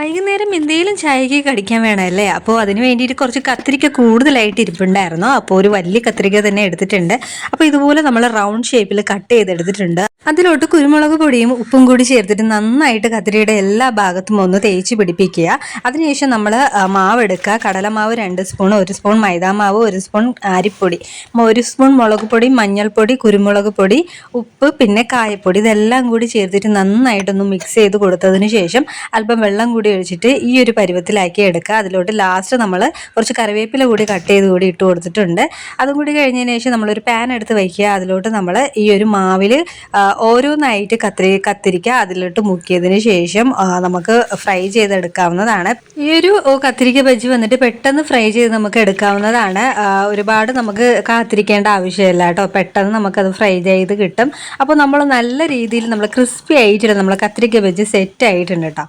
വൈകുന്നേരം എന്തെങ്കിലും ചായക്ക് കടിക്കാൻ വേണമല്ലേ? അപ്പോൾ അതിന് വേണ്ടിയിട്ട് കുറച്ച് കത്തിരിക്ക കൂടുതലായിട്ട് ഇരിപ്പുണ്ടായിരുന്നു. അപ്പോൾ ഒരു വലിയ കത്തിരിക്ക തന്നെ എടുത്തിട്ടുണ്ട്. അപ്പോൾ ഇതുപോലെ നമ്മൾ റൗണ്ട് ഷേപ്പിൽ കട്ട് ചെയ്തെടുത്തിട്ടുണ്ട്. അതിലോട്ട് കുരുമുളക് പൊടിയും ഉപ്പും കൂടി ചേർത്തിട്ട് നന്നായിട്ട് കത്തിരിയുടെ എല്ലാ ഭാഗത്തും ഒന്ന് തേച്ച് പിടിപ്പിക്കുക. അതിനുശേഷം നമ്മൾ മാവ് എടുക്കുക. കടലമാവ് 2 സ്പൂൺ, 1 സ്പൂൺ മൈദാമാവ്, 1 സ്പൂൺ അരിപ്പൊടി, 1 സ്പൂൺ മുളക് പൊടി, മഞ്ഞൾപ്പൊടി, കുരുമുളക് പൊടി, ഉപ്പ്, പിന്നെ കായപ്പൊടി, ഇതെല്ലാം കൂടി ചേർത്തിട്ട് നന്നായിട്ടൊന്ന് മിക്സ് ചെയ്ത് കൊടുത്തതിന് ശേഷം അല്പം വെള്ളം കൂടി ഒഴിച്ചിട്ട് ഈ ഒരു പരുവത്തിലാക്കി എടുക്കുക. അതിലോട്ട് ലാസ്റ്റ് നമ്മൾ കുറച്ച് കറിവേപ്പില കൂടി കട്ട് ചെയ്ത് കൂടി ഇട്ട് കൊടുത്തിട്ടുണ്ട്. അതും കൂടി കഴിഞ്ഞതിന് ശേഷം നമ്മളൊരു പാൻ എടുത്ത് വയ്ക്കുക. അതിലോട്ട് നമ്മൾ ഈ ഒരു മാവിൽ ഓരോന്നായിട്ട് കത്തിരിക്ക അതിലോട്ട് മുക്കിയതിന് ശേഷം നമുക്ക് ഫ്രൈ ചെയ്തെടുക്കാവുന്നതാണ്. ഈ ഒരു കത്തിരിക്ക ബജ്ജി വന്നിട്ട് പെട്ടെന്ന് ഫ്രൈ ചെയ്ത് നമുക്ക് എടുക്കാവുന്നതാണ്. ഒരുപാട് നമുക്ക് കാത്തിരിക്കേണ്ട ആവശ്യമില്ല കേട്ടോ, പെട്ടെന്ന് നമുക്കത് ഫ്രൈ ചെയ്ത് കിട്ടും. അപ്പോൾ നമ്മൾ നല്ല രീതിയിൽ നമ്മൾ ക്രിസ്പി ആയിട്ടുണ്ട്, നമ്മൾ കത്തിരിക്ക ബജ്ജി സെറ്റ് ആയിട്ടുണ്ട് കേട്ടോ.